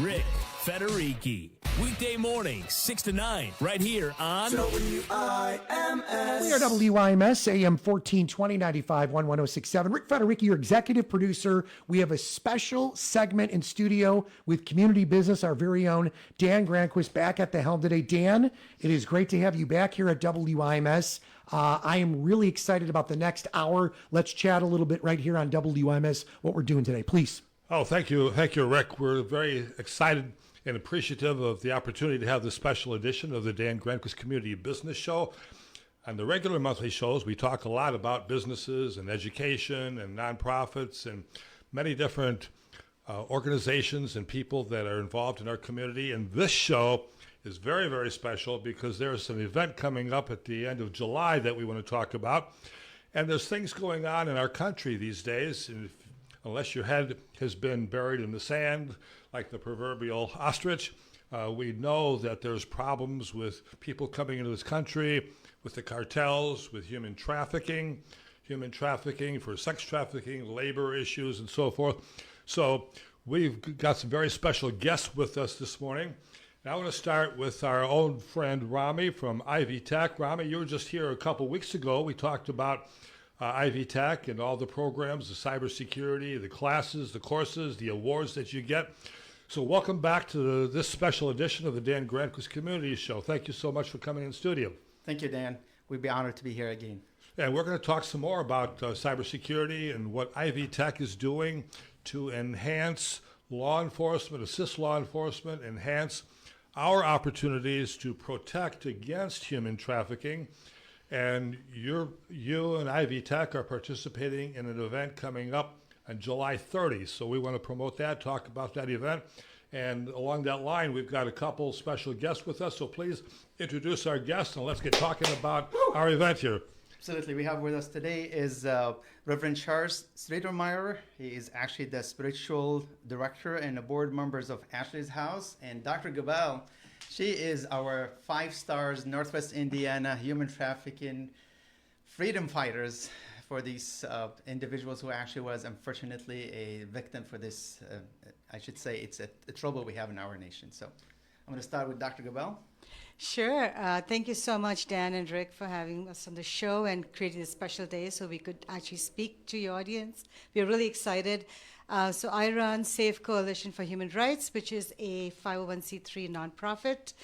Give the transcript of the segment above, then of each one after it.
Rick Federici. Weekday mornings, 6 to 9, right here on WIMS. We are WIMS, AM 1420, 95, 11067. Rick Federici, your executive producer. We have a special segment in studio with Community Business, our very own Dan Granquist back at the helm today. Dan, it is great to have you back here at WIMS. I am really excited about the next hour. Let's chat a little bit right here on WIMS, what we're doing today, please. Oh, thank you. Thank you, Rick. We're very excited and appreciative of the opportunity to have this special edition of the Dan Granquist Community Business Show. On the regular monthly shows, we talk a lot about businesses and education and nonprofits and many different organizations and people that are involved in our community. And this show is very, very special because there's an event coming up at the end of July that we want to talk about. And there's things going on in our country these days. And unless your head has been buried in the sand, like the proverbial ostrich, we know that there's problems with people coming into this country, with the cartels, with human trafficking for sex trafficking, labor issues, and so forth. So we've got some very special guests with us this morning. And I want to start with our own friend Rami from Ivy Tech. Rami, you were just here a couple weeks ago. We talked about Ivy Tech and all the programs, the cybersecurity, the classes, the courses, the awards that you get. So welcome back to this special edition of the Dan Granquist Community Show. Thank you so much for coming in studio. Thank you, Dan. We'd be honored to be here again. And we're going to talk some more about cybersecurity and what Ivy Tech is doing to enhance law enforcement, assist law enforcement, enhance our opportunities to protect against human trafficking. And you and Ivy Tech are participating in an event coming up on July 30th. So we want to promote that, talk about that event. And along that line, we've got a couple special guests with us. So please introduce our guests and let's get talking about our event here. Absolutely. We have with us today is Reverend Charles Strietmeier. He is actually the spiritual director and the board members of Ashley's House. And Dr. Gopal, she is our 5 stars Northwest Indiana human trafficking freedom fighters for these individuals who actually was unfortunately a victim for this, I should say it's a trouble we have in our nation. So I'm going to start with Dr. Gopal. Sure. Thank you so much, Dan and Rick, for having us on the show and creating this special day so we could actually speak to your audience. We're really excited. So I run SAFE Coalition for Human Rights, which is a 501c3 nonprofit.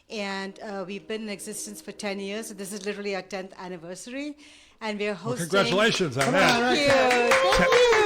And we've been in existence for 10 years. So this is literally our 10th anniversary. And we're hosting... Well, congratulations on that.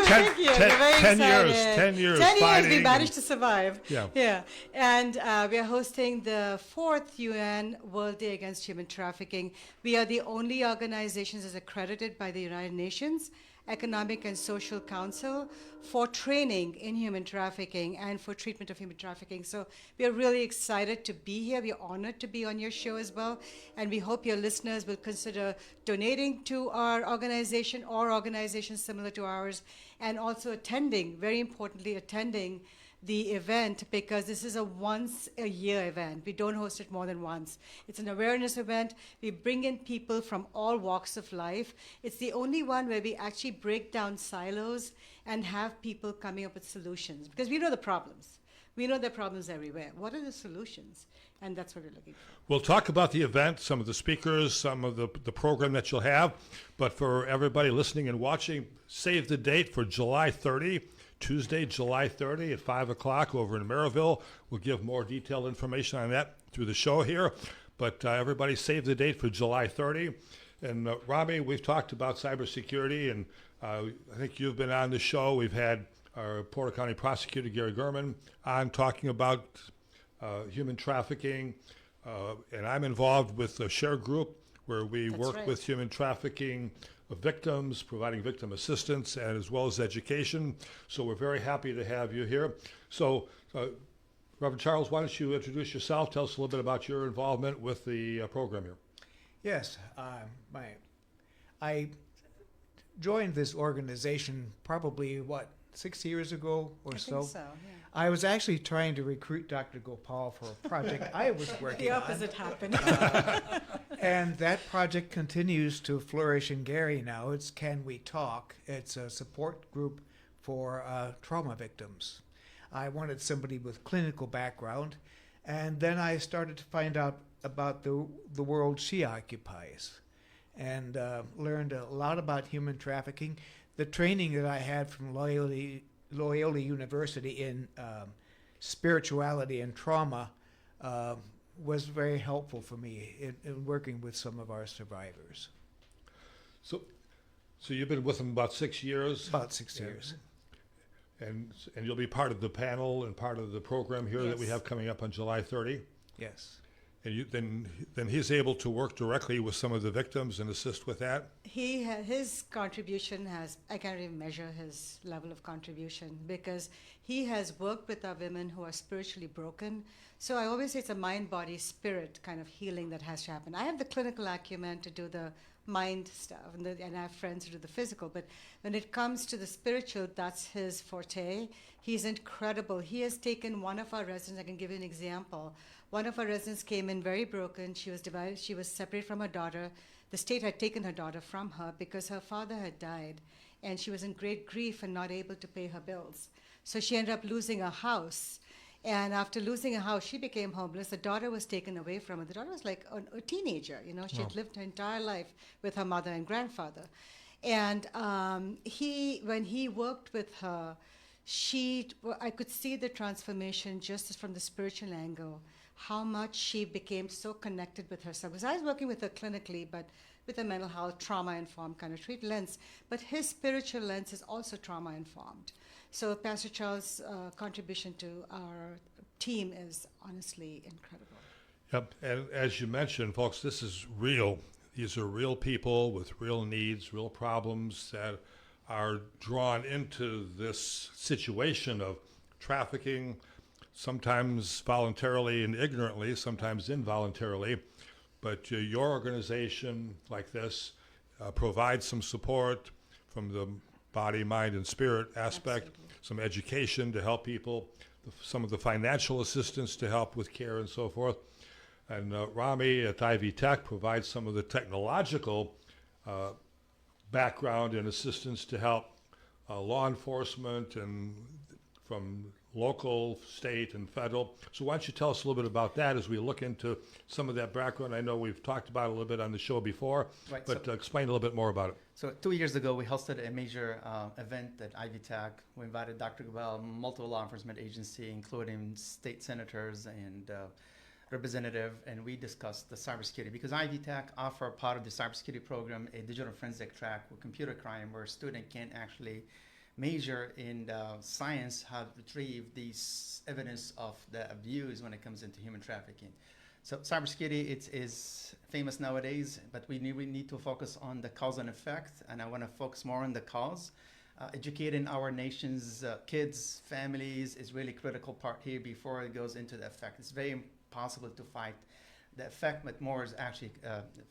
Thank you. We're very 10 excited. years. 10 years. 10 years fighting. we managed to survive. Yeah. And we're hosting the 4th UN World Day Against Human Trafficking. We are the only organization that's accredited by the United Nations Economic and Social Council for training in human trafficking and for treatment of human trafficking. So we are really excited to be here. We are honored to be on your show as well. And we hope your listeners will consider donating to our organization or organizations similar to ours, and also attending, very importantly, attending the event, because this is a once-a-year event. We don't host it more than once. It's an awareness event. We bring in people from all walks of life. It's the only one where we actually break down silos and have people coming up with solutions, because we know the problems. We know there are problems everywhere. What are the solutions? And that's what we're looking for. We'll talk about the event, some of the speakers, some of the program that you'll have. But for everybody listening and watching, save the date for July 30. Tuesday, July 30 at 5 o'clock over in Maryville. We'll give more detailed information on that through the show here. But everybody save the date for July 30. And Rami, we've talked about cybersecurity, and I think you've been on the show. We've had our Porter County prosecutor, Gary Gurman, on talking about human trafficking. And I'm involved with a share group where we work with human trafficking victims, providing victim assistance, and as well as education. So we're very happy to have you here. So, Reverend Charles, why don't you introduce yourself? Tell us a little bit about your involvement with the program here. Yes, I joined this organization probably, 6 years ago or so? I think so, yeah. I was actually trying to recruit Dr. Gopal for a project I was working on. The opposite happened. And that project continues to flourish in Gary now. It's Can We Talk? It's a support group for trauma victims. I wanted somebody with clinical background. And then I started to find out about the world she occupies, and learned a lot about human trafficking. The training that I had from Loyola University in spirituality and trauma was very helpful for me in working with some of our survivors. So you've been with them about 6 years? About 6 years. And you'll be part of the panel and part of the program here that we Yes. have coming up on July 30? Yes. And then he's able to work directly with some of the victims and assist with that? His contribution has, I can't even measure his level of contribution, because he has worked with our women who are spiritually broken. So I always say it's a mind, body, spirit kind of healing that has to happen. I have the clinical acumen to do the mind stuff, and I have friends who do the physical, but when it comes to the spiritual, that's his forte. He's incredible. He has taken one of our residents. I can give you an example. One of our residents came in very broken. She was divided. She was separated from her daughter. The state had taken her daughter from her because her father had died, and she was in great grief and not able to pay her bills. So she ended up losing a house. And after losing a house, she became homeless. The daughter was taken away from her. The daughter was like a teenager. You know, she had lived her entire life with her mother and grandfather. And when he worked with her, I could see the transformation just from the spiritual angle, how much she became so connected with herself. Because I was working with her clinically, but with a mental health, trauma-informed kind of treat lens. But his spiritual lens is also trauma-informed. So Pastor Charles' contribution to our team is honestly incredible. Yep, and as you mentioned, folks, this is real. These are real people with real needs, real problems that are drawn into this situation of trafficking, sometimes voluntarily and ignorantly, sometimes involuntarily. But your organization like this provides some support from the body, mind, and spirit aspect, Absolutely. some education to help people, some of the financial assistance to help with care and so forth. And Rami at Ivy Tech provides some of the technological background and assistance to help law enforcement and from local, state, and federal. So why don't you tell us a little bit about that as we look into some of that background? I know we've talked about it a little bit on the show before, Right, but so- explain a little bit more about it. So 2 years ago, we hosted a major event at Ivy Tech. We invited Dr. Gopal, multiple law enforcement agency, including state senators and representative, and we discussed the cybersecurity, because Ivy Tech offer part of the cybersecurity program a digital forensic track with computer crime, where a student can actually major in science, how to retrieve these evidence of the abuse when it comes into human trafficking. So cybersecurity, it is famous nowadays, but we need to focus on the cause and effect, and I want to focus more on the cause. Educating our nation's kids, families is really critical part here before it goes into the effect. It's very impossible to fight the effect, but more is actually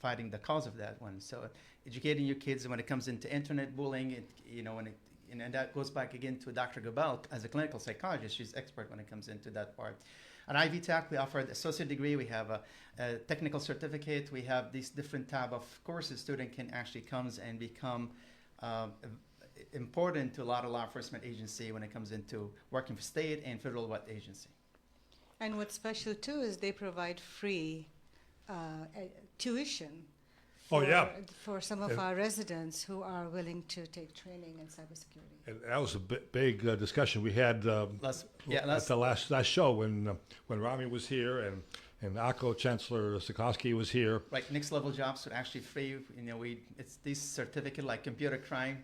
fighting the cause of that one. So educating your kids when it comes into internet bullying, and that goes back again to Dr. Gopal as a clinical psychologist. She's expert when it comes into that part. At Ivy Tech, we offer the associate degree. We have a technical certificate. We have these different type of courses. Student can actually comes and become important to a lot of law enforcement agency when it comes into working for state and federal agency. And what's special too is they provide free tuition for some of our residents who are willing to take training in cybersecurity. And that was a big discussion we had at the last show when Rami was here and Akko Chancellor Sikowski was here. Right, next level jobs are actually free. It's this certificate like computer crime,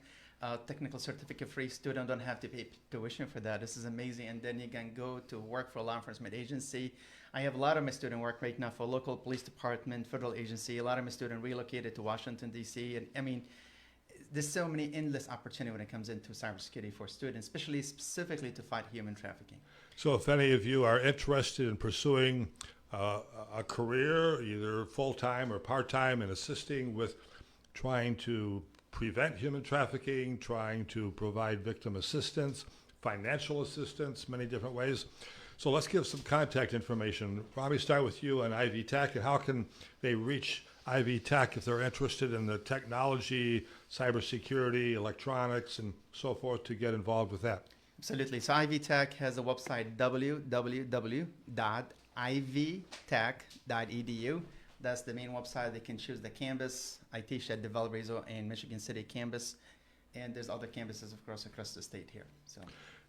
technical certificate free. Student don't have to pay tuition for that. This is amazing. And then you can go to work for a law enforcement agency. I have a lot of my students work right now for local police department, federal agency. A lot of my students relocated to Washington, D.C. And I mean, there's so many endless opportunity when it comes into cybersecurity for students, specifically to fight human trafficking. So if any of you are interested in pursuing a career, either full-time or part-time, in assisting with trying to prevent human trafficking, trying to provide victim assistance, financial assistance, many different ways. So let's give some contact information. Rami, start with you on Ivy Tech, and how can they reach Ivy Tech if they're interested in the technology, cybersecurity, electronics, and so forth to get involved with that? Absolutely. So Ivy Tech has a website, www.ivtech.edu. That's the main website. They can choose the campus. I teach at the Valparaiso and Michigan City campus, and there's other campuses, of course, across the state here. So.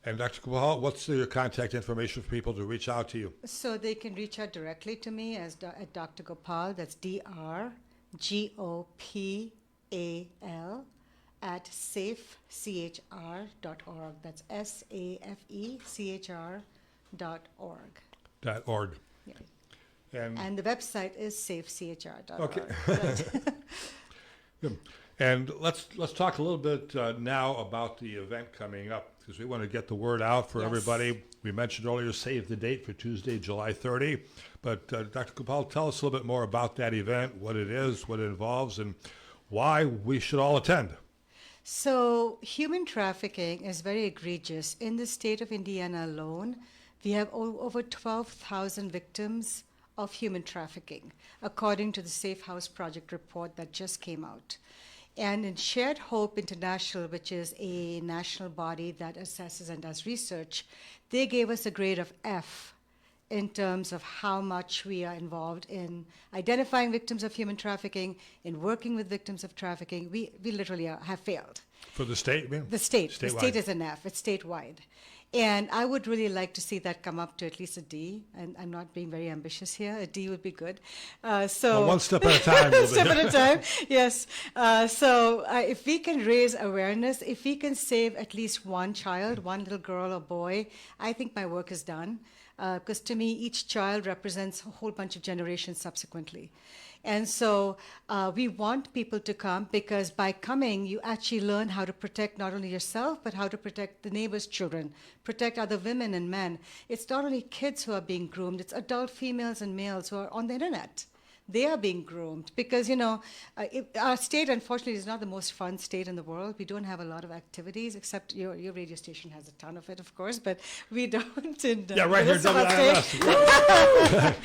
And Dr. Gopal, what's your contact information for people to reach out to you? So they can reach out directly to me at Dr. Gopal. That's DrGopal at SAFECHR.org. That's SAFECHR.org. .org. Yeah. And the website is safechr.org. Okay. Good. And let's talk a little bit now about the event coming up, because we want to get the word out for Yes. everybody. We mentioned earlier, save the date for Tuesday, July 30. But Dr. Gopal, tell us a little bit more about that event, what it is, what it involves, and why we should all attend. So human trafficking is very egregious. In the state of Indiana alone, we have over 12,000 victims of human trafficking, according to the Safe House Project report that just came out. And in Shared Hope International, which is a national body that assesses and does research, they gave us a grade of F in terms of how much we are involved in identifying victims of human trafficking, in working with victims of trafficking. We literally have failed. For the state, you mean? The state. Statewide. The state is an F. It's statewide. And I would really like to see that come up to at least a D. And I'm not being very ambitious here. A D would be good. Well, one step at a time. Step at a time, yes. So if we can raise awareness, if we can save at least one child, one little girl or boy, I think my work is done. Because to me, each child represents a whole bunch of generations subsequently. And so we want people to come, because by coming, you actually learn how to protect not only yourself, but how to protect the neighbor's children, protect other women and men. It's not only kids who are being groomed, it's adult females and males who are on the internet. They are being groomed because, our state, unfortunately, is not the most fun state in the world. We don't have a lot of activities, except your radio station has a ton of it, of course, but we don't. In Yeah, right here, WIMS.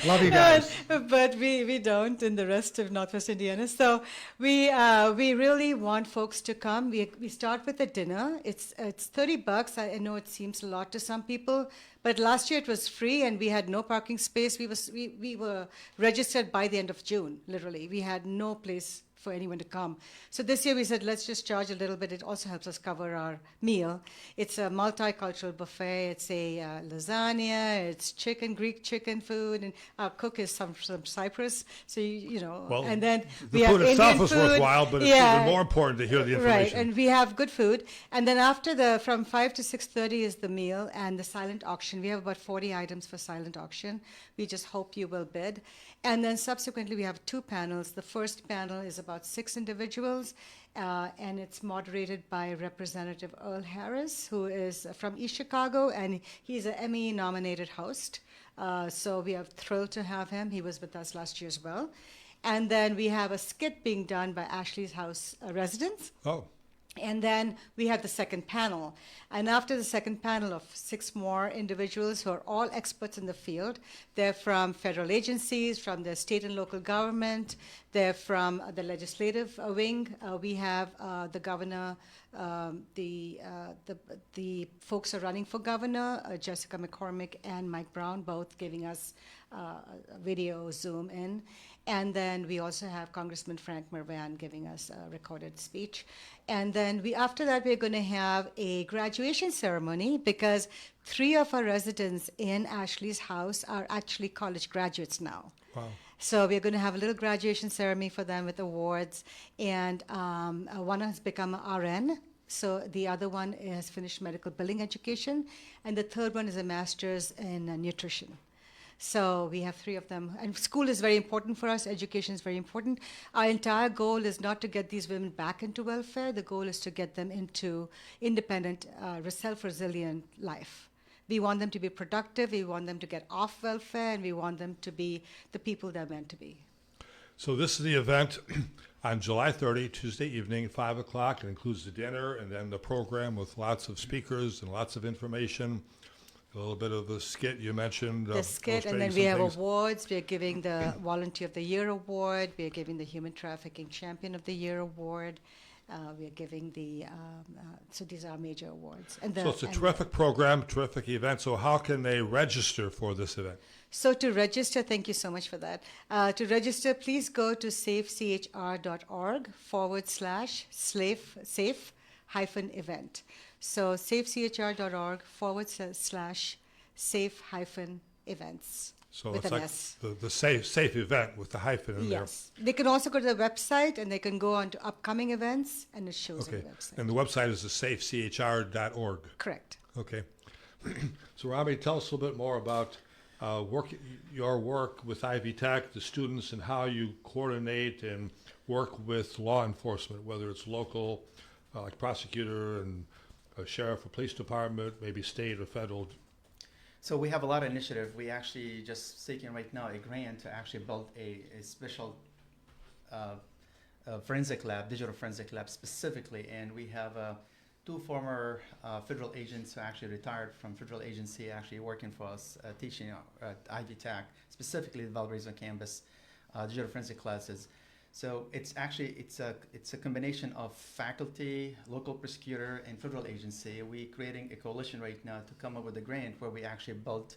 Love you guys. But we don't in the rest of Northwest Indiana. So we really want folks to come. We start with a dinner. It's $30. I know it seems a lot to some people, but last year it was free and we had no parking space. We were registered by the end of June, literally. We had no place for anyone to come. So this year we said, let's just charge a little bit. It also helps us cover our meal. It's a multicultural buffet. It's a lasagna. It's Greek chicken food. And our cook is from Cyprus. So, Well, and then the we have food itself Indian is food. worthwhile, but it's even more important to hear the information. Right, and we have good food. And then after from 5 to 6:30 is the meal and the silent auction. We have about 40 items for silent auction. We just hope you will bid. And then subsequently, we have 2 panels. The first panel is about 6 individuals, and it's moderated by Representative Earl Harris, who is from East Chicago, and he's an Emmy-nominated host. So we are thrilled to have him. He was with us last year as well. And then we have a skit being done by Ashley's House residents. Oh. And then we have the second panel. And after the second panel of 6 more individuals who are all experts in the field, they're from federal agencies, from the state and local government, they're from the legislative wing. We have the governor, the folks are running for governor, Jessica McCormick and Mike Brown, both giving us video Zoom in. And then we also have Congressman Frank Mervan giving us a recorded speech. And then after that, we're going to have a graduation ceremony because 3 of our residents in Ashley's house are actually college graduates now. Wow. So we're going to have a little graduation ceremony for them with awards. And one has become an RN. So the other one has finished medical billing education. And the third one is a master's in nutrition. So we have 3 of them. And school is very important for us. Education is very important. Our entire goal is not to get these women back into welfare. The goal is to get them into independent, self-resilient life. We want them to be productive. We want them to get off welfare. And we want them to be the people they're meant to be. So this is the event on July 30, Tuesday evening, 5 o'clock. It includes the dinner and then the program with lots of speakers and lots of information. A little bit of the skit you mentioned. The skit, and then we have awards. We are giving the Volunteer of the Year Award. We are giving the Human Trafficking Champion of the Year Award. we are giving so these are our major awards. And So it's a terrific program, terrific event. So how can they register for this event? So to register, thank you so much for that. To register, please go to safechr.org/safe-event. So safechr.org/safe-events. So with it's an like S. the safe event with the hyphen in there. Yes. They can also go to the website and they can go on to upcoming events and it shows Okay. on the website. And the website is the safechr.org. Correct. Okay. So Rami, tell us a little bit more about your work with Ivy Tech, the students, and how you coordinate and work with law enforcement, whether it's local, like prosecutor and sheriff or police department, maybe state or federal. So we have a lot of initiative. We actually just seeking right now a grant to actually build a special forensic lab, digital forensic lab specifically, and we have two former federal agents who actually retired from federal agency actually working for us, teaching at Ivy Tech, specifically the Valparaiso campus, digital forensic classes. So it's a combination of faculty, local prosecutor, and federal agency. We're creating a coalition right now to come up with a grant where we actually built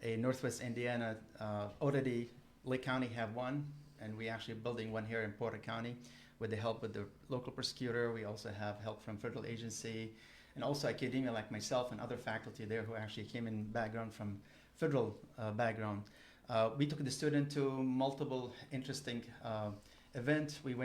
a Northwest Indiana, already Lake County have one, and we actually building one here in Porter County with the help of the local prosecutor. We also have help from federal agency and also academia like myself and other faculty there who actually came in background from federal background. We took the student to multiple interesting event. We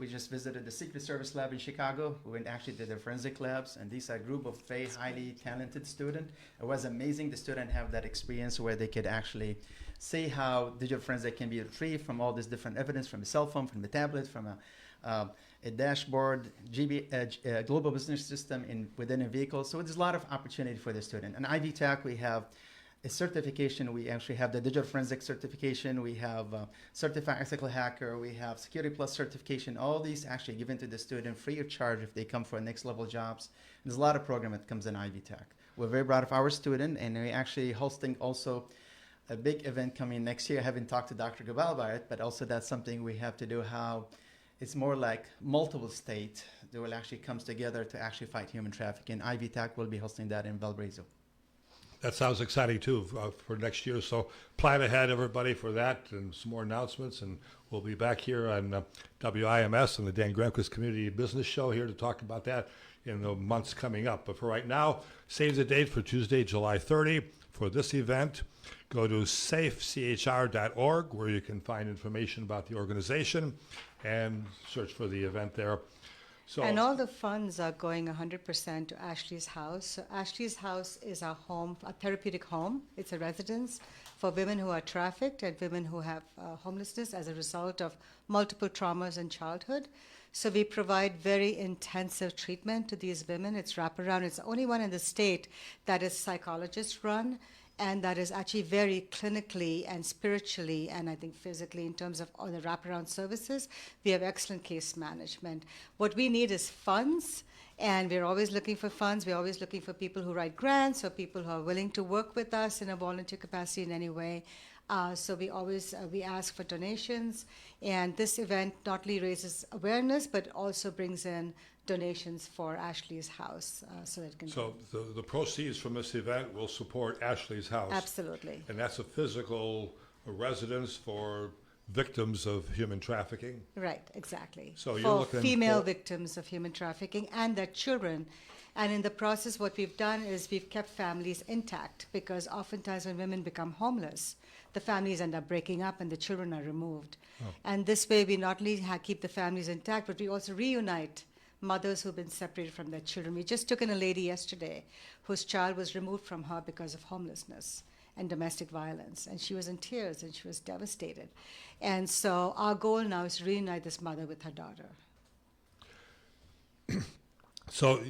just visited the Secret Service lab in Chicago. We went actually to the forensic labs, and these are a group of very highly talented students. It was amazing. The students have that experience where they could actually see how digital forensic can be retrieved from all this different evidence, from a cell phone, from a tablet, from a dashboard, global business system within a vehicle. So there's a lot of opportunity for the student. And Ivy Tech, we have a certification. We actually have the digital forensic certification. We have certified ethical hacker. We have Security Plus certification. All these actually given to the student free of charge if they come for next level jobs. There's a lot of program that comes in Ivy Tech. We're very proud of our student, and we're actually hosting also a big event coming next year. I haven't talked to Dr. Gopal about it, but also that's something we have to do, how it's more like multiple states that will actually comes together to actually fight human trafficking. Ivy Tech will be hosting that in Valparaiso. That sounds exciting too for next year. So plan ahead, everybody, for that and some more announcements. And we'll be back here on WIMS and the Dan Granquist Community Business Show here to talk about that in the months coming up. But for right now, save the date for Tuesday, July 30 for this event. Go to safechr.org where you can find information about the organization and search for the event there. So, and all the funds are going 100% to Ashley's House. So Ashley's House is our home, a therapeutic home. It's a residence for women who are trafficked and women who have homelessness as a result of multiple traumas in childhood. So we provide very intensive treatment to these women. It's wraparound. It's the only one in the state that is psychologist run, and that is actually very clinically and spiritually and I think physically in terms of all the wraparound services. We have excellent case management. What we need is funds, and we're always looking for funds. We're always looking for people who write grants or people who are willing to work with us in a volunteer capacity in any way. So we always we ask for donations, and this event not only raises awareness but also brings in donations for Ashley's House, so that it can. So the proceeds from this event will support Ashley's House. Absolutely. And that's a physical residence for victims of human trafficking. Right, exactly. So you're for looking female for- victims of human trafficking and their children. And in the process, what we've done is we've kept families intact, because oftentimes when women become homeless, the families end up breaking up and the children are removed. And this way, we not only keep the families intact, but we also reunite mothers who've been separated from their children. We just took in a lady yesterday whose child was removed from her because of homelessness and domestic violence. And she was in tears and she was devastated. And so our goal now is to reunite this mother with her daughter. So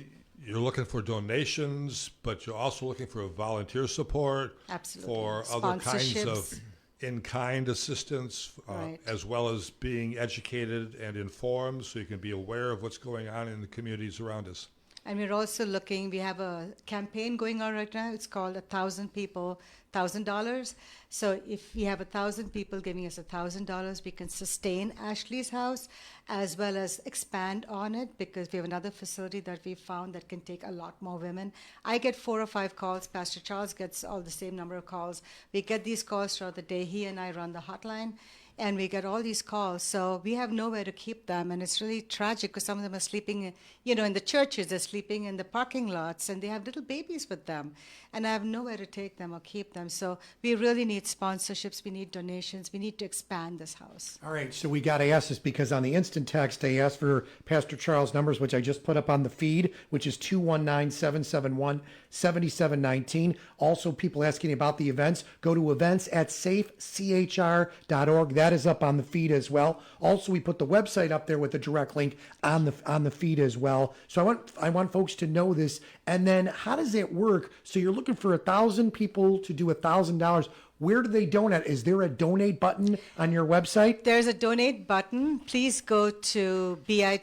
you're looking for donations, but you're also looking for volunteer support. Absolutely. For other kinds of Sponsorships. in-kind assistance, Right. as well as being educated and informed so you can be aware of what's going on in the communities around us. And we're also looking, we have a campaign going on right now. It's called 1,000 People, $1,000. So if we have 1,000 people giving us $1,000, we can sustain Ashley's house as well as expand on it, because we have another facility that we found that can take a lot more women. I get 4 or 5 calls. Pastor Charles gets all the same number of calls. We get these calls throughout the day. He and I run the hotline. And we get all these calls, so we have nowhere to keep them, and it's really tragic because some of them are sleeping, in the churches, they're sleeping in the parking lots, and they have little babies with them, and I have nowhere to take them or keep them. So we really need sponsorships, we need donations, we need to expand this house. All right, so we got to ask this because on the instant text, they asked for Pastor Charles' numbers, which I just put up on the feed, which is 219-771-7719. Also, people asking about the events, go to events@safechr.org. That is up on the feed as well. Also, we put the website up there with the direct link on the feed as well. So I want folks to know this. And then how does it work? So you're looking for 1,000 people to do $1,000. Where do they donate? Is there a donate button on your website? There's a donate button. Please go to bit.ly,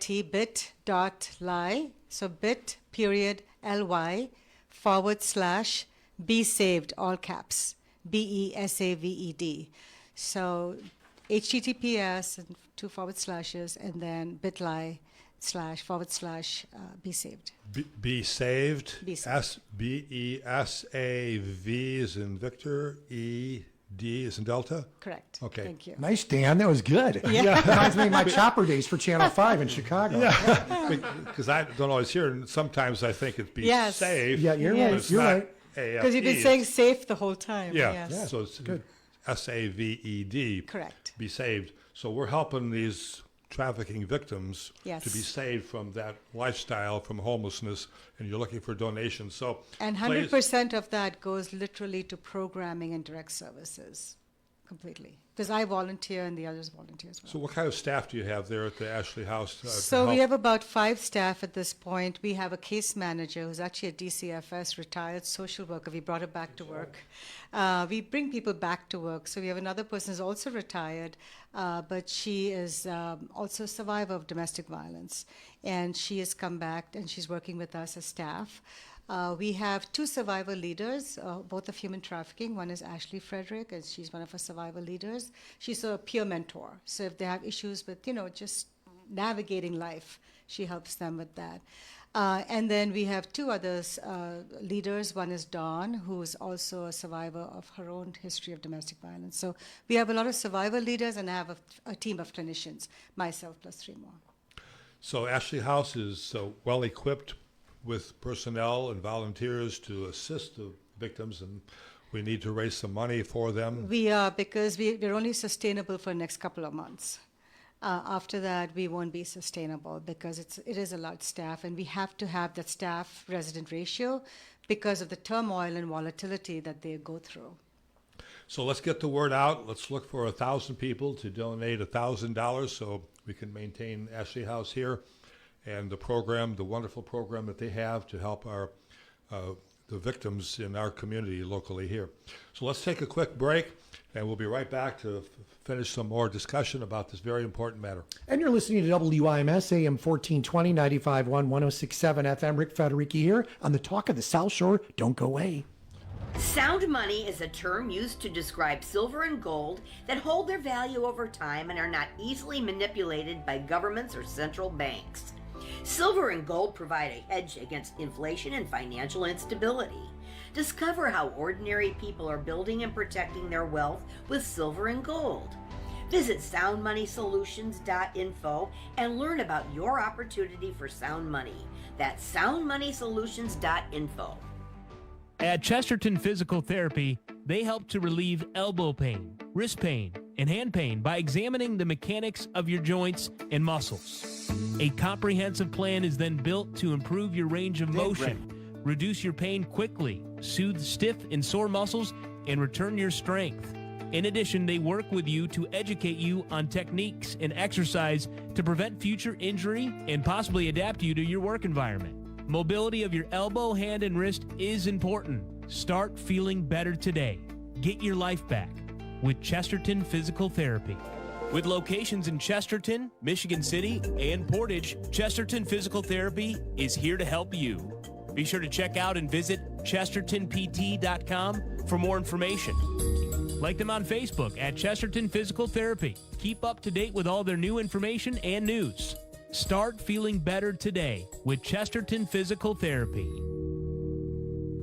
so bit.ly/be saved, all caps, BESAVED. So HTTPS and 2 forward slashes, and then bit.ly// be saved. Be saved. Be saved. BESAV is in Victor, ED is in Delta. Correct. Okay. Thank you. Nice, Dan. That was good. Yeah. Reminds me of my chopper days for Channel 5 in Chicago. Because I don't always hear, and sometimes I think it'd be Yes. safe. Yeah, you're Yes. right. It's You're not right. Because you've been AFE. saying safe the whole time. Yeah. Yes. So it's Good. SAVED. Correct. Be saved. So we're helping these trafficking victims Yes. to be saved from that lifestyle, from homelessness, and you're looking for donations. So And 100% of that goes literally to programming and direct services, completely. Because I volunteer and the others volunteer as well. So what kind of staff do you have there at the Ashley House? To So we help? have about 5 staff at this point. We have a case manager who's actually a DCFS, retired social worker. We brought her back to work. We bring people back to work. So we have another person who's also retired, but she is also a survivor of domestic violence. And she has come back and she's working with us as staff. We have 2 survivor leaders, both of human trafficking. One is Ashley Frederick, and she's one of our survivor leaders. She's a peer mentor. So if they have issues with, just navigating life, she helps them with that. And then we have 2 others leaders. One is Dawn, who's also a survivor of her own history of domestic violence. So we have a lot of survivor leaders, and I have a team of clinicians, myself plus 3 more. So Ashley House is well equipped with personnel and volunteers to assist the victims, and we need to raise some money for them. We are, because we're only sustainable for the next couple of months. After that, we won't be sustainable because it is a large staff, and we have to have that staff-resident ratio because of the turmoil and volatility that they go through. So let's get the word out. Let's look for 1,000 people to donate $1,000 so we can maintain Ashley House here and the program, the wonderful program that they have to help our the victims in our community locally here. So let's take a quick break, and we'll be right back to finish some more discussion about this very important matter. And you're listening to WIMS AM 1420, 95.1, 106.7 FM. Rick Federici here on the Talk of the South Shore. Don't go away. Sound money is a term used to describe silver and gold that hold their value over time and are not easily manipulated by governments or central banks. Silver and gold provide a hedge against inflation and financial instability. Discover how ordinary people are building and protecting their wealth with silver and gold. Visit soundmoneysolutions.info and learn about your opportunity for sound money. That's soundmoneysolutions.info. At Chesterton Physical Therapy, they help to relieve elbow pain, wrist pain, and hand pain by examining the mechanics of your joints and muscles. A comprehensive plan is then built to improve your range of motion, reduce your pain quickly, soothe stiff and sore muscles, and return your strength. In addition, they work with you to educate you on techniques and exercise to prevent future injury and possibly adapt you to your work environment. Mobility of your elbow, hand, and wrist is important. Start feeling better today. Get your life back with Chesterton Physical Therapy. With locations in Chesterton, Michigan City, and Portage, Chesterton Physical Therapy is here to help you. Be sure to check out and visit chestertonpt.com for more information. Like them on Facebook at Chesterton Physical Therapy. Keep up to date with all their new information and news. Start feeling better today with Chesterton Physical Therapy.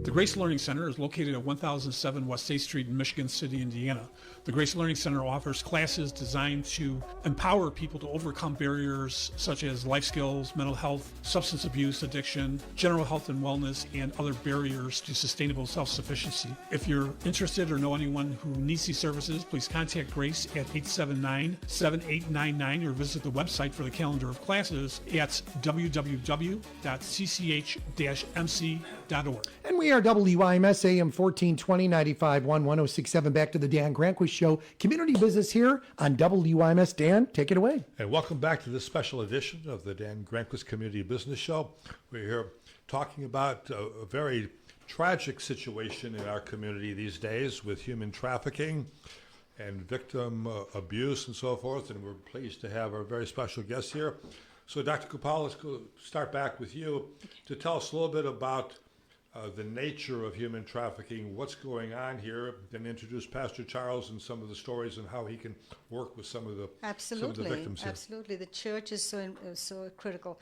The Grace Learning Center is located at 1007 West 8th Street in Michigan City, Indiana. The Grace Learning Center offers classes designed to empower people to overcome barriers such as life skills, mental health, substance abuse, addiction, general health and wellness, and other barriers to sustainable self-sufficiency. If you're interested or know anyone who needs these services, please contact Grace at 879-7899 or visit the website for the calendar of classes at www.cch-mc.org. And we are WIMS AM 1420 95.1 1067. Back to the Dan Granquist Show. Community business here on WIMS. Dan, take it away. And welcome back to this special edition of the Dan Granquist Community Business Show. We're here talking about a very tragic situation in our community these days with human trafficking and victim abuse and so forth. And we're pleased to have our very special guest here. So, Dr. Gopal, let's start back with you to tell us a little bit about the nature of human trafficking, what's going on here, then introduce Pastor Charles and some of the stories and how he can work with some of the victims here. Absolutely. The church is so critical.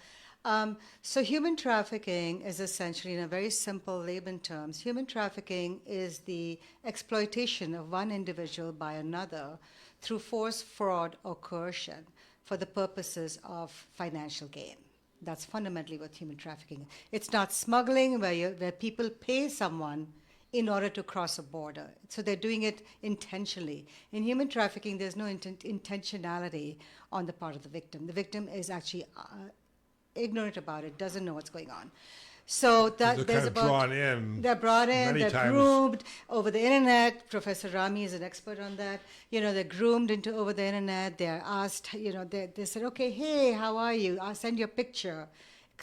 So human trafficking is essentially, in a very simple layman terms, human trafficking is the exploitation of one individual by another through force, fraud, or coercion for the purposes of financial gain. That's fundamentally what human trafficking is. It's not smuggling where people pay someone in order to cross a border. So they're doing it intentionally. In human trafficking, there's no intentionality on the part of the victim. The victim is actually ignorant about it, doesn't know what's going on. So that they're brought in. They're brought in. They're times. groomed over the internet. Professor Rami is an expert on that. They're groomed into over the internet. They're asked. They said, "Okay, hey, how are you? I'll send you a picture."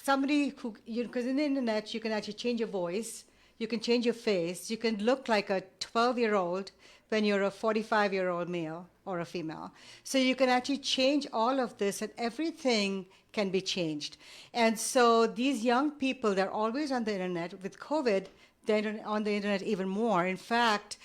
Somebody who, because in the internet you can actually change your voice, you can change your face, you can look like a 12-year-old when you're a 45-year-old male or a female. So you can actually change all of this, and everything can be changed. And so these young people, they're always on the internet. With COVID, they're on the internet even more. In fact,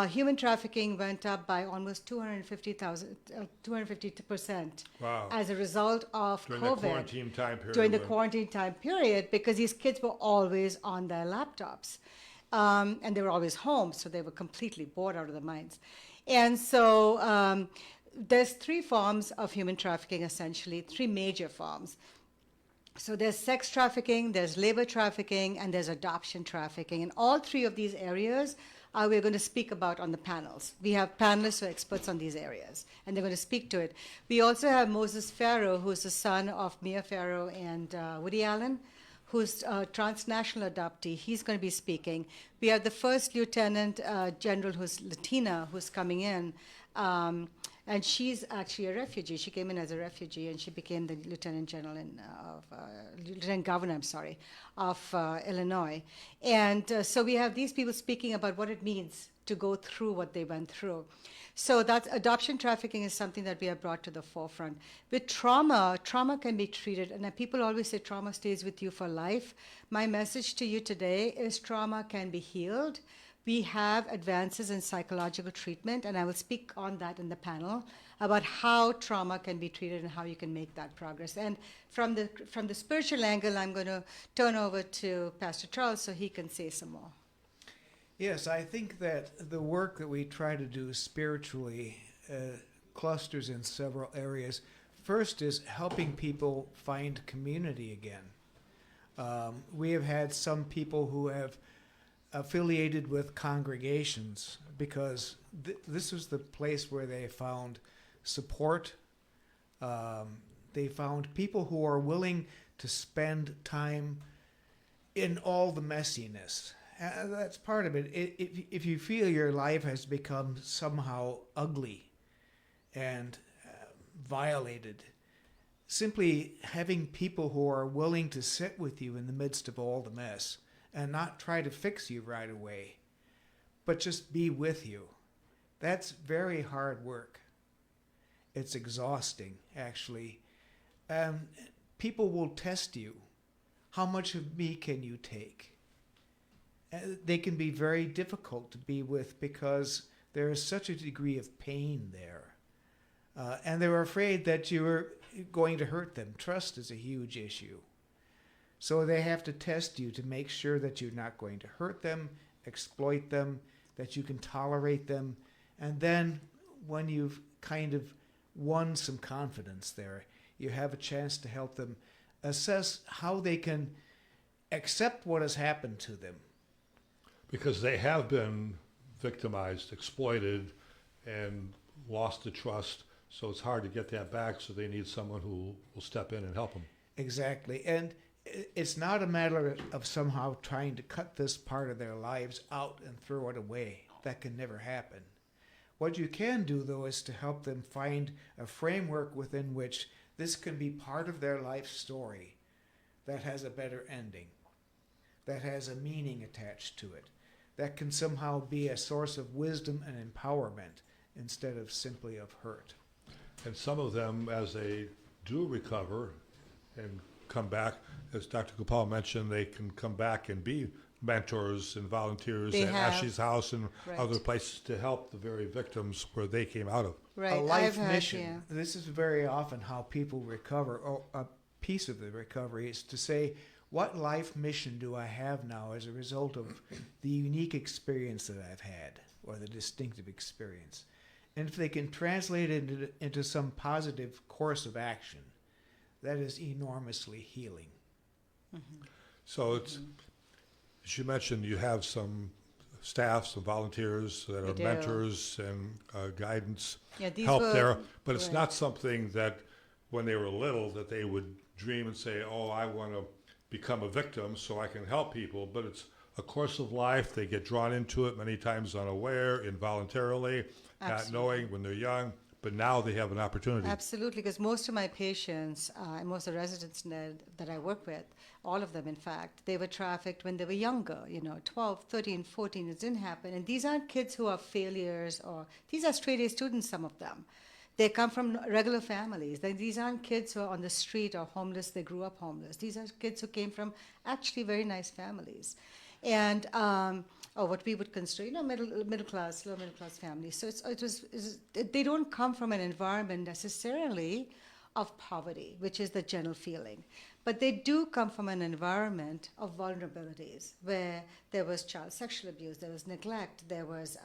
human trafficking went up by almost 250% Wow. as a result of During COVID. the quarantine time period. During the quarantine time period, because these kids were always on their laptops. And they were always home, so they were completely bored out of their minds. And so there's three forms of human trafficking, essentially, three major forms. So there's sex trafficking, there's labor trafficking, and there's adoption trafficking. And all three of these areas we're going to speak about on the panels. We have panelists who are experts on these areas, and they're going to speak to it. We also have Moses Farrow, who's the son of Mia Farrow and Woody Allen, who's a transnational adoptee. He's going to be speaking. We have the first lieutenant general, who's Latina, who's coming in. And she's actually a refugee. She came in as a refugee, and she became the lieutenant general lieutenant governor, of Illinois. And so we have these people speaking about what it means to go through what they went through. So that's adoption trafficking is something that we have brought to the forefront. With trauma can be treated, and people always say trauma stays with you for life. My message to you today is trauma can be healed. We have advances in psychological treatment, and I will speak on that in the panel about how trauma can be treated and how you can make that progress. And from the spiritual angle, I'm going to turn over to Pastor Charles so he can say some more. Yes, I think that the work that we try to do spiritually clusters in several areas. First is helping people find community again. We have had some people who have affiliated with congregations because this was the place where they found support. They found people who are willing to spend time in all the messiness. That's part of it. If you feel your life has become somehow ugly and violated, simply having people who are willing to sit with you in the midst of all the mess and not try to fix you right away, but just be with you. That's very hard work. It's exhausting, actually. People will test you. How much of me can you take? They can be very difficult to be with because there is such a degree of pain there. And they're afraid that you're going to hurt them. Trust is a huge issue. So they have to test you to make sure that you're not going to hurt them, exploit them, that you can tolerate them. And then when you've kind of won some confidence there, you have a chance to help them assess how they can accept what has happened to them. Because they have been victimized, exploited, and lost the trust. So it's hard to get that back, so they need someone who will step in and help them. Exactly. And it's not a matter of somehow trying to cut this part of their lives out and throw it away. That can never happen. What you can do, though, is to help them find a framework within which this can be part of their life story that has a better ending, that has a meaning attached to it, that can somehow be a source of wisdom and empowerment instead of simply of hurt. And some of them, as they do recover and come back, as Dr. Gopal mentioned, they can come back and be mentors and volunteers at Ashley's House and other places to help the very victims where they came out of. Right. A life mission. This is very often how people recover, or a piece of the recovery is to say, what life mission do I have now as a result of the unique experience that I've had, or the distinctive experience? And if they can translate it into some positive course of action, that is enormously healing. Mm-hmm. So it's, as you mentioned, you have some staff, some volunteers that are mentors and guidance help there, but it's not something that when they were little that they would dream and say, oh, I want to become a victim so I can help people, but it's a course of life. They get drawn into it many times unaware, involuntarily, not knowing when they're young, but now they have an opportunity. Absolutely, because most of my patients and most of the residents that I work with, all of them in fact, they were trafficked when they were younger, 12, 13, 14, it didn't happen. And these aren't kids who are failures, or these are straight-A students, some of them. They come from regular families. These aren't kids who are on the street or homeless, they grew up homeless. These are kids who came from actually very nice families. And or what we would consider, middle class, lower middle class families. So they don't come from an environment necessarily of poverty, which is the general feeling, but they do come from an environment of vulnerabilities where there was child sexual abuse, there was neglect, there was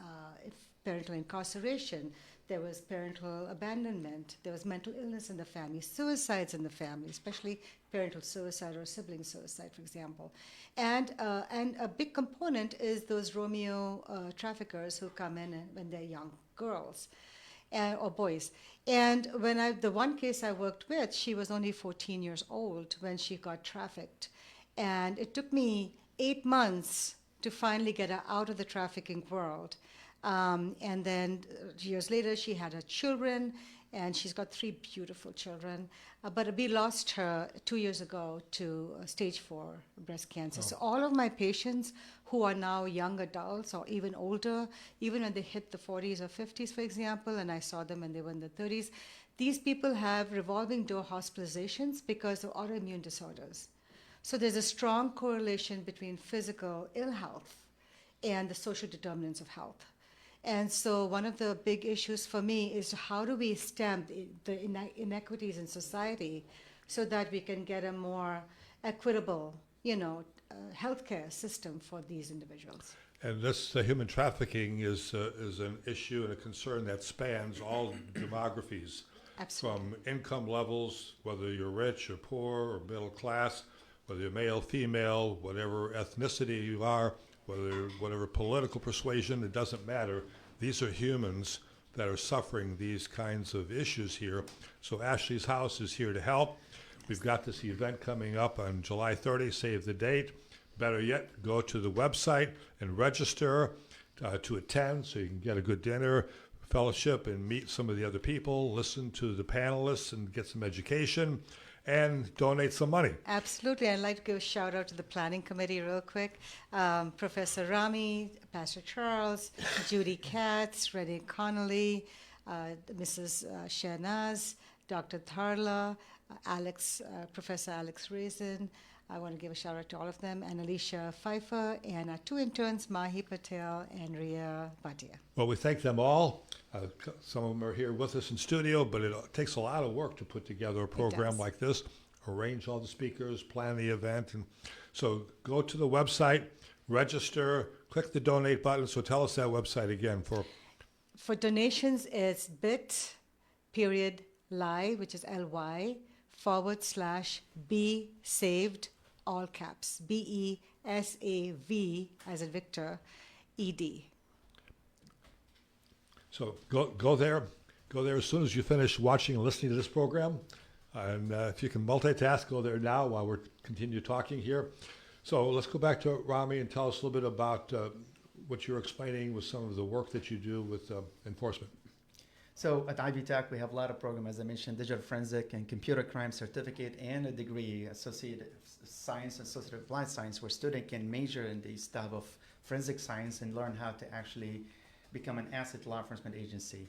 parental incarceration, there was parental abandonment, there was mental illness in the family, suicides in the family, especially parental suicide or sibling suicide, for example. And a big component is those Romeo traffickers who come in when they're young girls or boys. And when the one case I worked with, she was only 14 years old when she got trafficked. And it took me 8 months to finally get her out of the trafficking world. And then years later, she had her children, and she's got 3 beautiful children. But we lost her 2 years ago to stage 4 breast cancer. So all of my patients who are now young adults or even older, even when they hit the 40s or 50s, for example, and I saw them when they were in the 30s, these people have revolving door hospitalizations because of autoimmune disorders. So there's a strong correlation between physical ill health and the social determinants of health. And so one of the big issues for me is how do we stem the inequities in society so that we can get a more equitable, healthcare system for these individuals. And this human trafficking is an issue and a concern that spans all demographies. Absolutely. From income levels, whether you're rich or poor or middle class, whether you're male, female, whatever ethnicity you are, whatever political persuasion, it doesn't matter. These are humans that are suffering these kinds of issues here. So Ashley's House is here to help. We've got this event coming up on July 30. Save the date. Better yet, go to the website and register to attend so you can get a good dinner, fellowship, and meet some of the other people, listen to the panelists and get some education, and donate some money. Absolutely. I'd like to give a shout out to the planning committee real quick. Professor Rami, Pastor Charles, Judy Katz, Renee Connolly, Mrs. Shehnaz, Dr. Tharla, Professor Alex Raisin. I want to give a shout out to all of them, and Alicia Pfeiffer, and our 2 interns, Mahi Patel and Ria Bhatia. Well, we thank them all. Some of them are here with us in studio, but it takes a lot of work to put together a program like this, arrange all the speakers, plan the event. And so go to the website, register, click the donate button. So tell us that website again. For donations, it's bit.ly, which is LY, /be saved, all caps, BESAV as in Victor, ED. So go there as soon as you finish watching and listening to this program. And if you can multitask, go there now while we're continue talking here. So let's go back to Rami and tell us a little bit about what you're explaining with some of the work that you do with enforcement. So at Ivy Tech, we have a lot of programs, as I mentioned, digital forensic and computer crime certificate and a degree, associated science and associated applied science, where student can major in the stuff of forensic science and learn how to actually become an asset to law enforcement agency.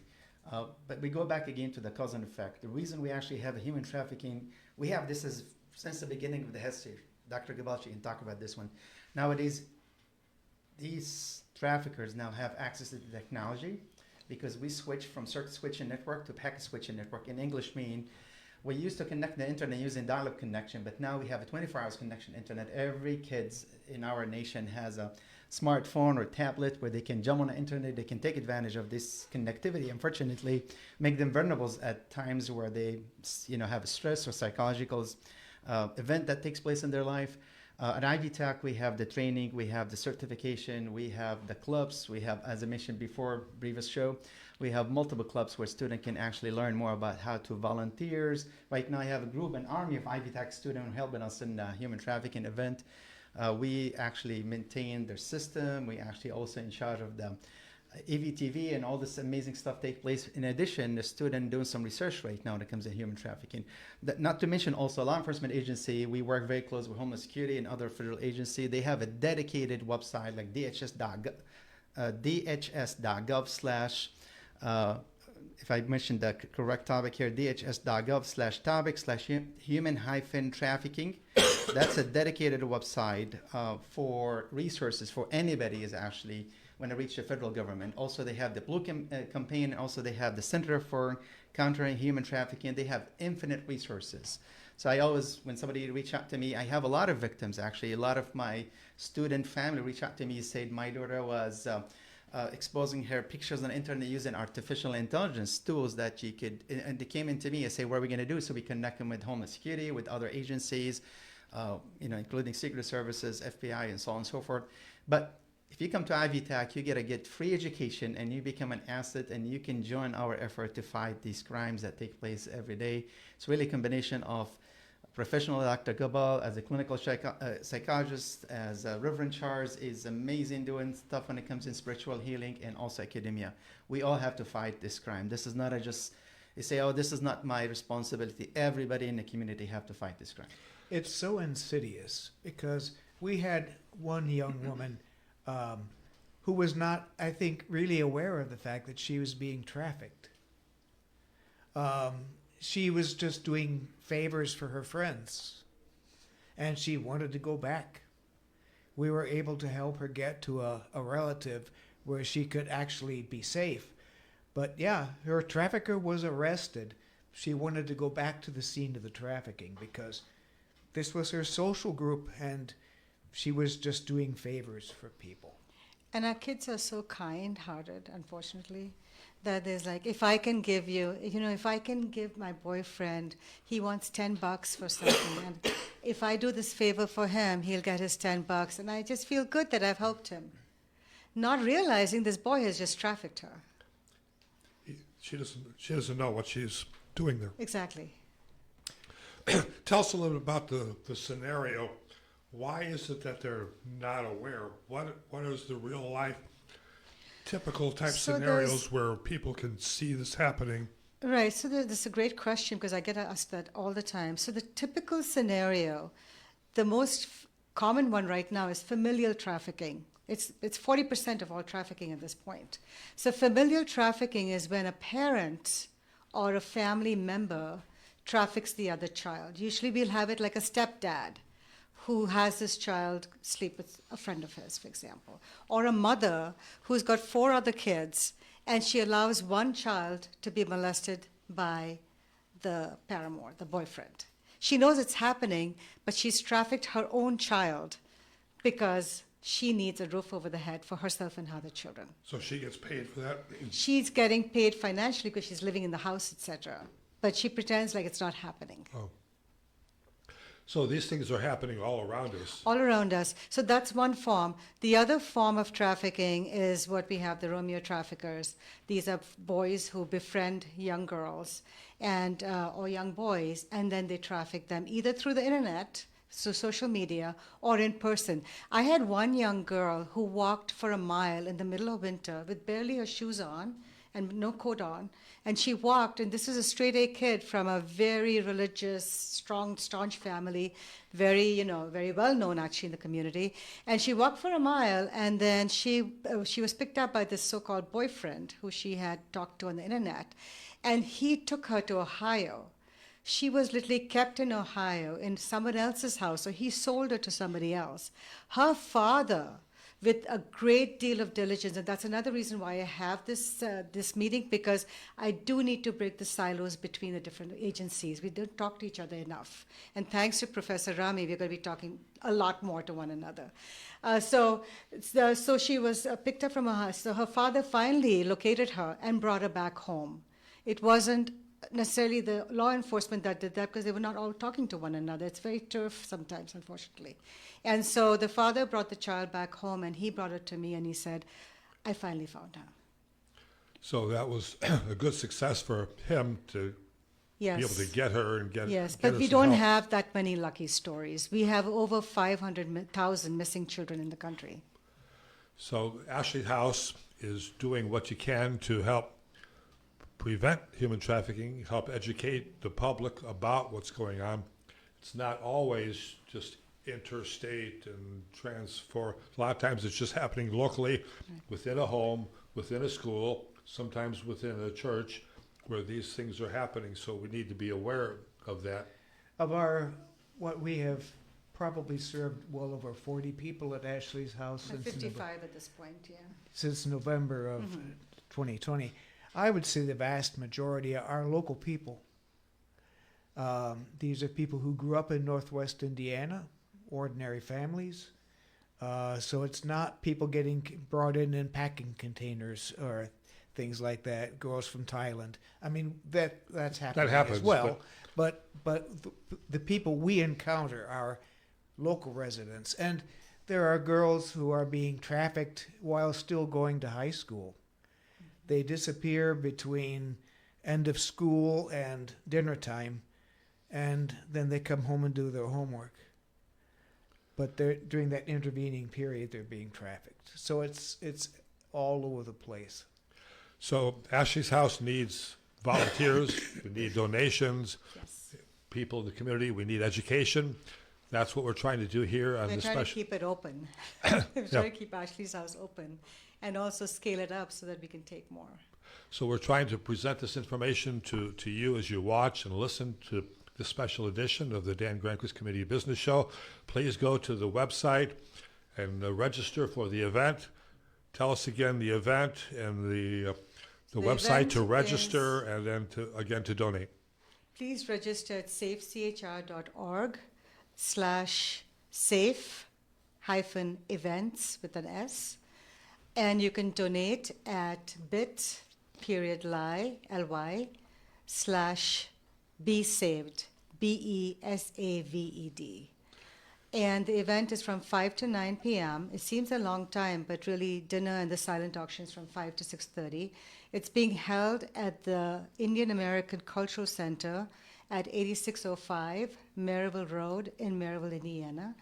But we go back again to the cause and effect. The reason we actually have a human trafficking, we have this since the beginning of the history. Dr. Gopal can talk about this one. Nowadays, these traffickers now have access to the technology, because we switch from circuit switching network to packet switching network. In English mean, we used to connect the internet using dial-up connection, but now we have a 24 hours connection internet. Every kid in our nation has a smartphone or tablet where they can jump on the internet, they can take advantage of this connectivity. Unfortunately, make them vulnerable at times where they have a stress or psychological event that takes place in their life. At Ivy Tech, we have the training, we have the certification, we have the clubs, we have, as I mentioned before, previous show, we have multiple clubs where students can actually learn more about how to volunteers. Right now I have a group, an army of Ivy Tech students helping us in a human trafficking event. We actually maintain their system. We actually also in charge of the EVTV and all this amazing stuff take place. In addition, the student doing some research right now when it comes to human trafficking. Not to mention also law enforcement agency, we work very close with Homeland Security and other federal agency. They have a dedicated website like dhs.gov/ if I mentioned the correct topic here, dhs.gov/topic/human-trafficking. That's a dedicated website for resources for anybody is actually when they reach the federal government. Also, they have the Blue campaign. Also, they have the Center for Countering Human Trafficking. They have infinite resources. So I always, when somebody reach out to me, I have a lot of victims, actually. A lot of my student family reach out to me and said, my daughter was exposing her pictures on the internet using artificial intelligence tools that she could, and they came into me and say, what are we going to do? So we connect them with Homeland Security, with other agencies, including Secret Services, FBI, and so on and so forth. But if you come to Ivy Tech, you get to get free education and you become an asset and you can join our effort to fight these crimes that take place every day. It's really a combination of professional Dr. Gopal as a clinical psychologist, as Reverend Charles is amazing doing stuff when it comes in spiritual healing, and also academia. We all have to fight this crime. This is not you say, oh, this is not my responsibility. Everybody in the community have to fight this crime. It's so insidious because we had one young woman who was not, I think, really aware of the fact that she was being trafficked. She was just doing favors for her friends, and she wanted to go back. We were able to help her get to a relative where she could actually be safe. But yeah, her trafficker was arrested. She wanted to go back to the scene of the trafficking because this was her social group, and she was just doing favors for people. And our kids are so kind-hearted, unfortunately, that there's like, if I can give you, if I can give my boyfriend, he wants $10 for something, and if I do this favor for him, he'll get his $10, and I just feel good that I've helped him, not realizing this boy has just trafficked her. She doesn't know what she's doing there. Exactly. Tell us a little bit about the scenario. Why is it that they're not aware? What is the real life typical type scenarios where people can see this happening? Right, so that's a great question because I get asked that all the time. So the typical scenario, the most common one right now is familial trafficking It's 40% of all trafficking at this point. So familial trafficking is when a parent or a family member traffics the other child. Usually we'll have it like a stepdad who has this child sleep with a friend of his, for example, or a mother who's got 4 other kids and she allows one child to be molested by the paramour, the boyfriend. She knows it's happening, but she's trafficked her own child because she needs a roof over the head for herself and her other children. So she gets paid for that? She's getting paid financially because she's living in the house, etc. But she pretends like it's not happening. Oh. So these things are happening all around us. All around us. So that's one form. The other form of trafficking is what we have, the Romeo traffickers. These are boys who befriend young girls and or young boys, and then they traffic them either through the internet, so social media, or in person. I had one young girl who walked for a mile in the middle of winter with barely her shoes on and no coat on, and she walked, and this is a straight A kid from a very religious, strong, staunch family, very well known actually in the community, and she walked for a mile, and then she was picked up by this so-called boyfriend who she had talked to on the internet, and he took her to Ohio. She was literally kept in Ohio in someone else's house, so he sold her to somebody else. Her father, with a great deal of diligence, and that's another reason why I have this meeting, because I do need to break the silos between the different agencies. We don't talk to each other enough. And thanks to Professor Rami, we're going to be talking a lot more to one another. So she was picked up from her house. So her father finally located her and brought her back home. It wasn't necessarily the law enforcement that did that because they were not all talking to one another. It's very tough sometimes, unfortunately. And so the father brought the child back home, and he brought it to me, and he said, I finally found her. So that was a good success for him to Yes. be able to get her and get Yes, get but her we some don't help. have that many lucky stories. We have over 500,000 missing children in the country. So Ashley House is doing what you can to help prevent human trafficking, help educate the public about what's going on. It's not always just interstate and transfer. A lot of times it's just happening locally, within a home, within a school, sometimes within a church, where these things are happening. So we need to be aware of that. Of what we have probably served well over 40 people at Ashley's house since 55 at this point, yeah. since November of 2020. I would say the vast majority are local people. These are people who grew up in Northwest Indiana, ordinary families. So it's not people getting brought in packing containers or things like that, girls from Thailand. I mean, that's happening happens, as well. But the people we encounter are local residents. And there are girls who are being trafficked while still going to high school. They disappear between end of school and dinner time, and then they come home and do their homework. But during that intervening period, they're being trafficked. So it's all over the place. So Ashley's House needs volunteers, we need donations, Yes. people in the community, we need education. That's what we're trying to do here on We're the trying to special. keep it open. We're trying to keep Ashley's House open and also scale it up so that we can take more. So we're trying to present this information to you as you watch and listen to the special edition of the Dan Granquist Community Business Show. Please go to the website and register for the event. Tell us again the event and the website event to register and then to donate. Please register at safechr.org/safe-events with an S. And you can donate at bit.ly/besaved, BESAVED. And the event is from 5 to 9 p.m. It seems a long time, but really dinner and the silent auction is from 5 to 6:30. It's being held at the Indian American Cultural Center at 8605 Maryville Road in Maryville, Indiana.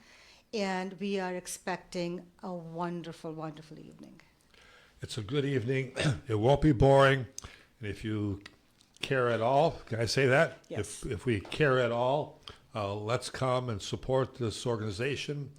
And we are expecting a wonderful, wonderful evening. It's a good evening. It won't be boring. And if you care at all, can I say that? Yes. If we care at all, let's come and support this organization.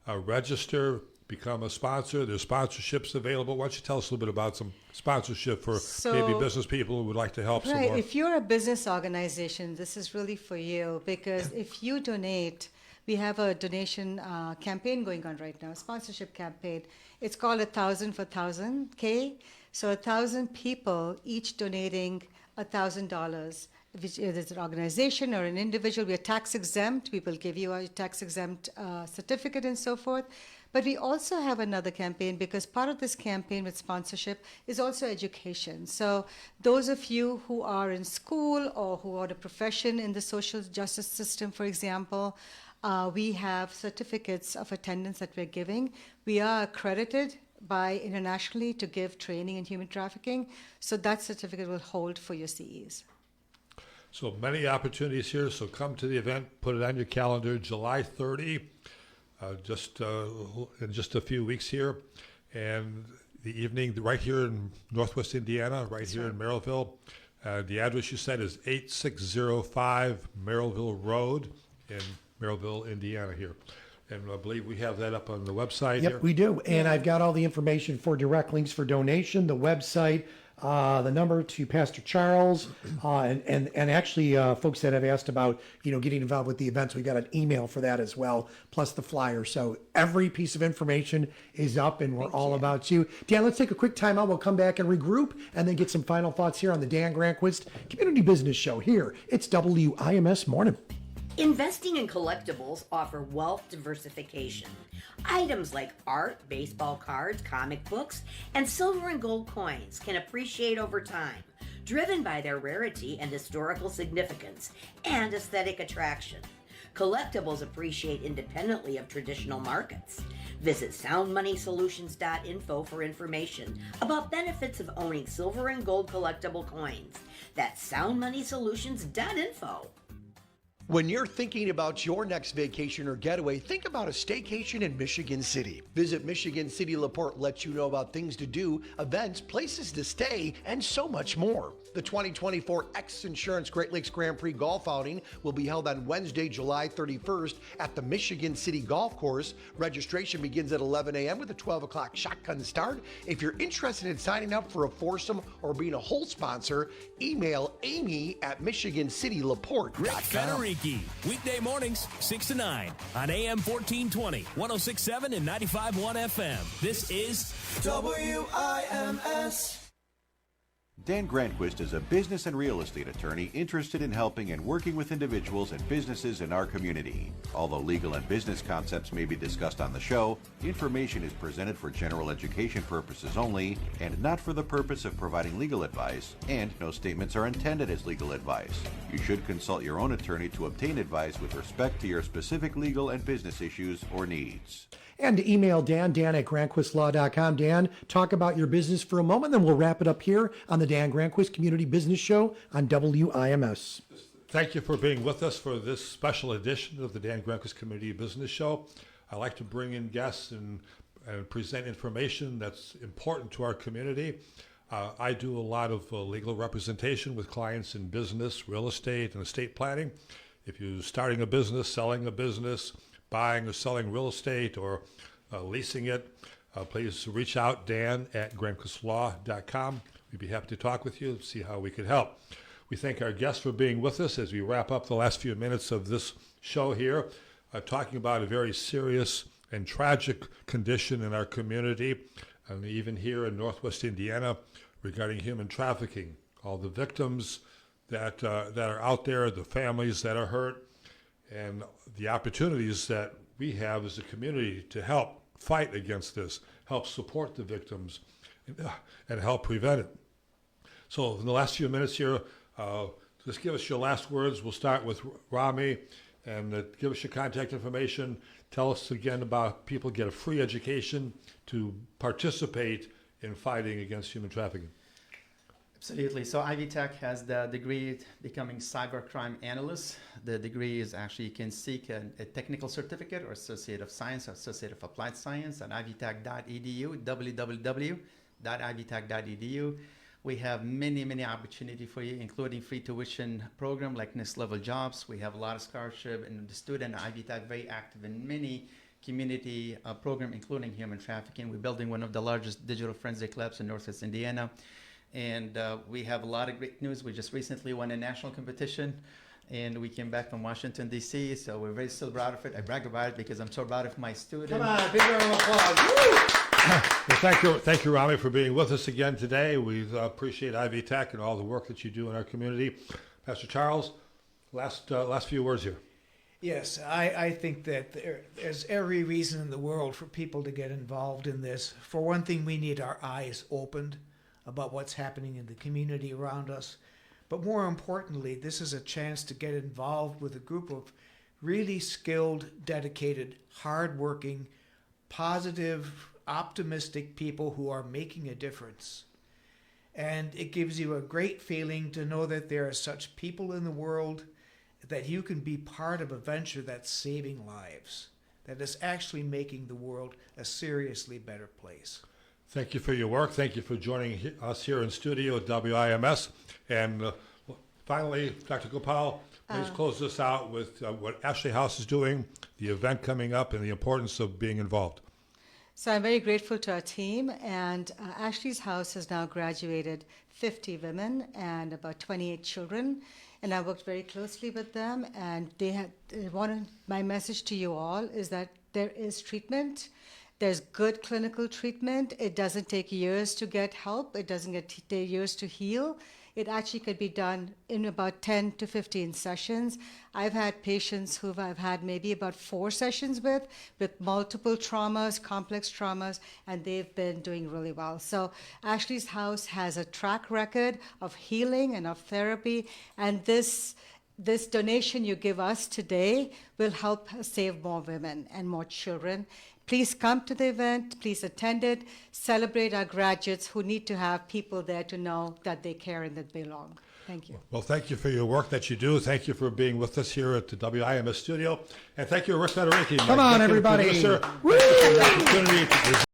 Register. become a sponsor. There's sponsorships available. Why don't you tell us a little bit about some sponsorship for maybe business people who would like to help some Right. more? If you're a business organization, this is really for you, because if you donate, we have a donation campaign going on right now, sponsorship campaign. It's called 1,000 for 1,000 K. So 1,000 people each donating $1,000. If it's an organization or an individual, we are tax exempt. We will give you a tax exempt certificate and so forth. But we also have another campaign, because part of this campaign with sponsorship is also education. So those of you who are in school or who are a profession in the social justice system, for example, we have certificates of attendance that we're giving. We are accredited by internationally to give training in human trafficking. So that certificate will hold for your CEs. So many opportunities here. So come to the event, put it on your calendar, July 30, in just a few weeks here. And the evening right here in Northwest Indiana, right here in Merrillville. The address you said is 8605 Merrillville Road in Merrillville, Indiana here. And I believe we have that up on the website here. Yep, we do. And I've got all the information for direct links for donation, the website, the number to Pastor Charles, and actually folks that have asked about, getting involved with the events, we've got an email for that as well, plus the flyer. So every piece of information is up, and we're all about you. Dan, let's take a quick time out. We'll come back and regroup and then get some final thoughts here on the Dan Granquist Community Business Show here. It's WIMS Morning. Investing in collectibles offer wealth diversification. Items like art, baseball cards, comic books, and silver and gold coins can appreciate over time, driven by their rarity and historical significance and aesthetic attraction. Collectibles appreciate independently of traditional markets. Visit soundmoneysolutions.info for information about benefits of owning silver and gold collectible coins. That's soundmoneysolutions.info. When you're thinking about your next vacation or getaway, think about a staycation in Michigan City. Visit Michigan City LaPorte lets you know about things to do, events, places to stay, and so much more. The 2024 X Insurance Great Lakes Grand Prix Golf Outing will be held on Wednesday, July 31st at the Michigan City Golf Course. Registration begins at 11 a.m. with a 12 o'clock shotgun start. If you're interested in signing up for a foursome or being a whole sponsor, email Amy at MichiganCityLaPorte.com. Rick Federici, weekday mornings, 6 to 9 on AM 1420, 106.7 and 95.1 FM. This is WIMS. Dan Granquist is a business and real estate attorney interested in helping and working with individuals and businesses in our community. Although legal and business concepts may be discussed on the show, information is presented for general education purposes only and not for the purpose of providing legal advice, and no statements are intended as legal advice. You should consult your own attorney to obtain advice with respect to your specific legal and business issues or needs. And to email Dan at GranquistLaw.com. Dan, talk about your business for a moment, then we'll wrap it up here on the Dan Granquist Community Business Show on WIMS. Thank you for being with us for this special edition of the Dan Granquist Community Business Show. I like to bring in guests and present information that's important to our community. I do a lot of legal representation with clients in business, real estate, and estate planning. If you're starting a business, selling a business, buying or selling real estate, or leasing it, please reach out, Dan at GranquistLaw.com. We'd be happy to talk with you, see how we could help. We thank our guests for being with us as we wrap up the last few minutes of this show here, talking about a very serious and tragic condition in our community, and even here in Northwest Indiana, regarding human trafficking. All the victims that are out there, the families that are hurt, and the opportunities that we have as a community to help fight against this, help support the victims, and help prevent it. So in the last few minutes here, just give us your last words. We'll start with Rami, and give us your contact information. Tell us again about people get a free education to participate in fighting against human trafficking. Absolutely. So Ivy Tech has the degree becoming cybercrime analyst. The degree is actually, you can seek a technical certificate or Associate of Science or Associate of Applied Science at ivytech.edu, www.ivytech.edu. We have many opportunities for you, including free tuition program like next level jobs. We have a lot of scholarship, and the student at Ivy Tech very active in many community program, including human trafficking. We're building one of the largest digital forensic labs in Northwest Indiana. And we have a lot of great news. We just recently won a national competition, and we came back from Washington, D.C., so we're very still proud of it. I brag about it because I'm so proud of my students. Come on, big round of applause. Woo! Well, thank you, Rami, for being with us again today. We appreciate Ivy Tech and all the work that you do in our community. Pastor Charles, last few words here. Yes, I think that there's every reason in the world for people to get involved in this. For one thing, we need our eyes opened about what's happening in the community around us. But more importantly, this is a chance to get involved with a group of really skilled, dedicated, hardworking, positive, optimistic people who are making a difference. And it gives you a great feeling to know that there are such people in the world, that you can be part of a venture that's saving lives, that is actually making the world a seriously better place. Thank you for your work. Thank you for joining us here in studio at WIMS. And finally, Dr. Gopal, please close this out with what Ashley House is doing, the event coming up, and the importance of being involved. So I'm very grateful to our team, and Ashley's House has now graduated 50 women and about 28 children, and I worked very closely with them, and my message to you all is that there is treatment. There's good clinical treatment. It doesn't take years to get help. It doesn't take years to heal. It actually could be done in about 10 to 15 sessions. I've had patients who I've had maybe about 4 sessions with multiple traumas, complex traumas, and they've been doing really well. So Ashley's House has a track record of healing and of therapy, and this donation you give us today will help save more women and more children. Please come to the event, please attend it, celebrate our graduates who need to have people there to know that they care and that they belong. Thank you. Well, thank you for your work that you do. Thank you for being with us here at the WIMS studio. And thank you, Rick Federighi. Come on, everybody. Producer. Thank you for the opportunity to